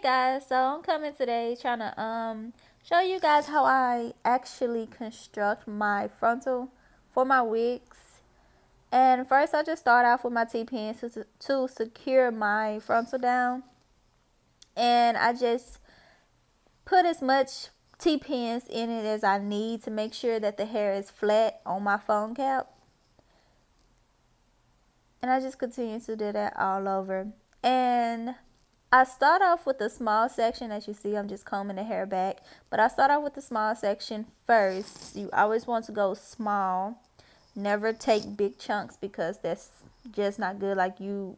guys, so I'm coming today trying to show you guys how I actually construct my frontal for my wigs. And first I just start off with my T-pins to secure my frontal down, and I just put as much T-pins in it as I need to make sure that the hair is flat on my phone cap. And I just continue to do that all over. And I start off with the small section. As you see, I'm just combing the hair back, but I start off with the small section first. You always want to go small. Never take big chunks because that's just not good.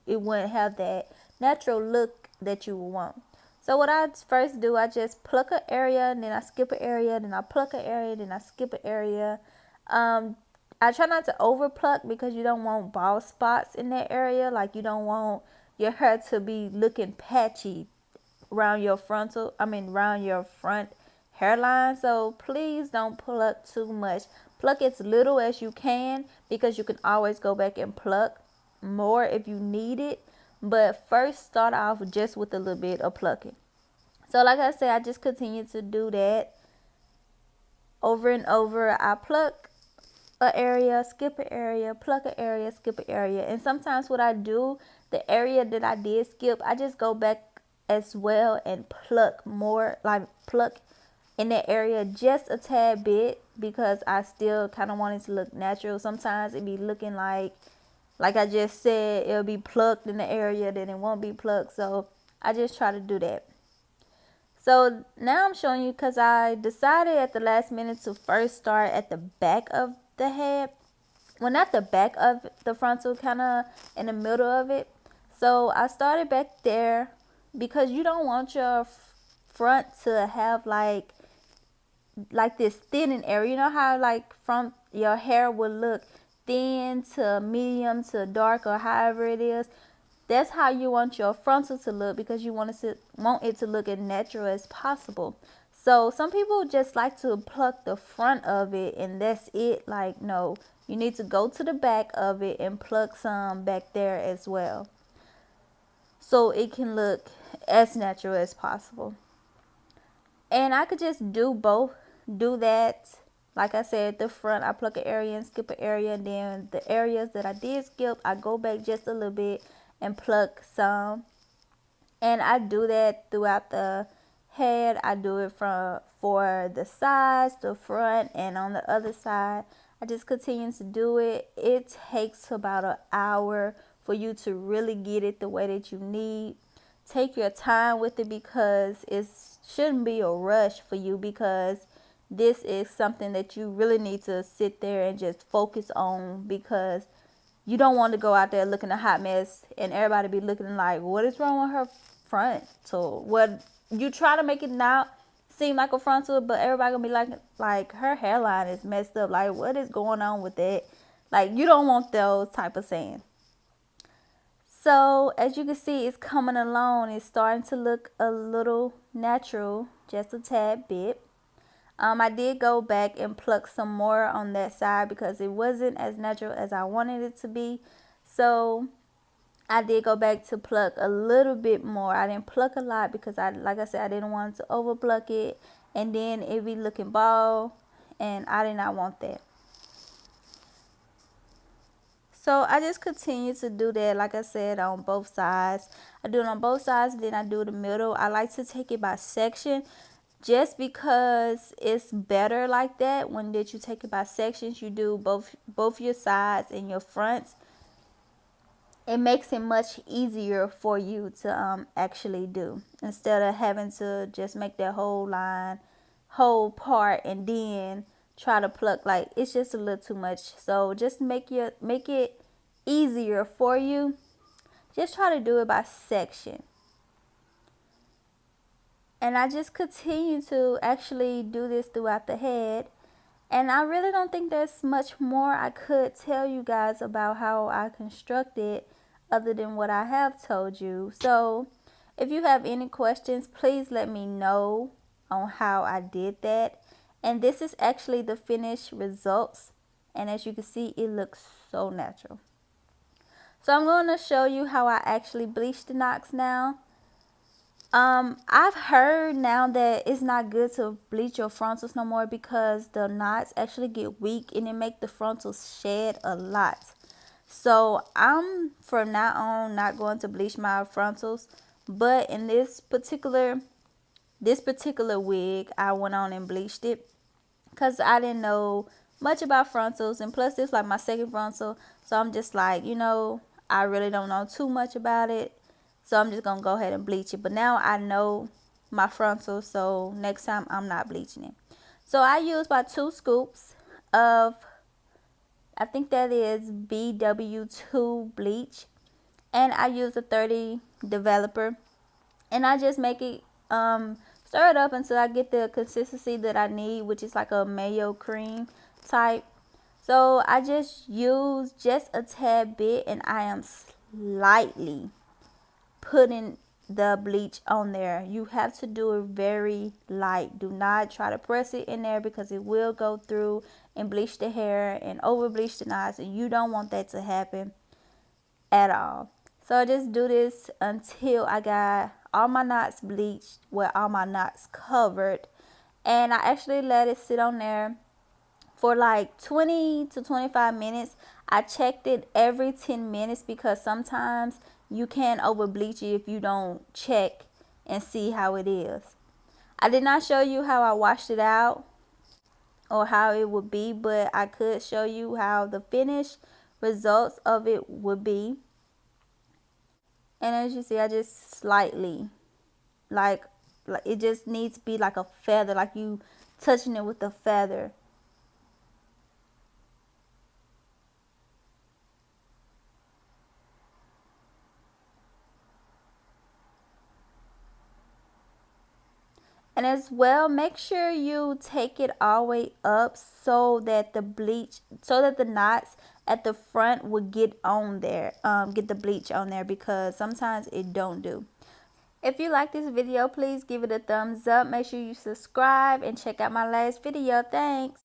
It wouldn't have that natural look that you would want. So what I first do, I just pluck an area, and then I skip an area, then I pluck an area, then I skip an area. I try not to over pluck because you don't want bald spots in that area. Like, you don't want your hair to be looking patchy around your around your front hairline. So please don't pluck too much. Pluck as little as you can because you can always go back and pluck more if you need it. But first start off just with a little bit of plucking. So like I said, I just continue to do that over and over. I pluck an area, skip an area, pluck an area, skip an area. And sometimes what I do, the area that I did skip, I just go back as well and pluck more, like pluck in that area just a tad bit, because I still kind of want it to look natural. Sometimes it be looking like I just said, it'll be plucked in the area, then it won't be plucked. So I just try to do that. So now I'm showing you, because I decided at the last minute to first start at the back of the head. Well, not the back of the frontal, kind of in the middle of it. So I started back there because you don't want your front to have like this thinning area. You know how like from your hair will look thin to medium to dark, or however it is. That's how you want your frontal to look, because you want it to look as natural as possible. So some people just like to pluck the front of it and that's it. Like, no, you need to go to the back of it and pluck some back there as well, so it can look as natural as possible. And I could just do that. Like I said, the front, I pluck an area and skip an area. And then the areas that I did skip, I go back just a little bit and pluck some. And I do that throughout the head. I do it for the sides, the front, and on the other side. I just continue to do it. It takes about an hour for you to really get it the way that you need. Take your time with it, because it shouldn't be a rush for you, because this is something that you really need to sit there and just focus on, because you don't want to go out there looking a hot mess and everybody be looking like, what is wrong with her frontal? What you try to make it now seem like a frontal, but everybody gonna be like her hairline is messed up. Like, what is going on with it? Like, you don't want those type of saying. So as you can see, it's coming along. It's starting to look a little natural, just a tad bit. I did go back and pluck some more on that side because it wasn't as natural as I wanted it to be. So I did go back to pluck a little bit more. I didn't pluck a lot because like I said, I didn't want to over pluck it and then it be looking bald, and I did not want that. So I just continue to do that, like I said, on both sides. I do it on both sides, then I do the middle. I like to take it by section, just because it's better like that. When did you take it by sections, you do both your sides and your fronts. It makes it much easier for you to actually do, instead of having to just make that whole part and then try to pluck. Like, it's just a little too much. So just make it easier for you. Just try to do it by section. And I just continue to actually do this throughout the head. And I really don't think there's much more I could tell you guys about how I construct it other than what I have told you. So if you have any questions, please let me know on how I did that. And this is actually the finished results. And as you can see, it looks so natural. So I'm going to show you how I actually bleach the knots now. I've heard now that it's not good to bleach your frontals no more because the knots actually get weak and it make the frontals shed a lot. So I'm from now on not going to bleach my frontals, but in this particular wig, I went on and bleached it because I didn't know much about frontals, and plus this like my second frontal, so I'm just like, I really don't know too much about it, so I'm just gonna go ahead and bleach it. But now I know my frontal, so next time I'm not bleaching it. So I use about 2 scoops of, I think that is BW2 bleach, and I use a 30 developer, and I just make it stir it up until I get the consistency that I need, which is like a mayo cream type. So I just use just a tad bit, and I am slightly putting the bleach on there. You have to do it very light. Do not try to press it in there because it will go through and bleach the hair and over bleach the knots, and you don't want that to happen at all. So I just do this until I got all my knots bleached, with all my knots covered, and I actually let it sit on there for like 20 to 25 minutes. I checked it every 10 minutes because sometimes you can over bleach it if you don't check and see how it is. I did not show you how I washed it out or how it would be, but I could show you how the finished results of it would be. And as you see, I just slightly, like it just needs to be like a feather, like you touching it with a feather. And as well, make sure you take it all the way up so that the knots at the front will get on there, get the bleach on there, because sometimes it don't do. If you like this video, please give it a thumbs up. Make sure you subscribe and check out my last video. Thanks.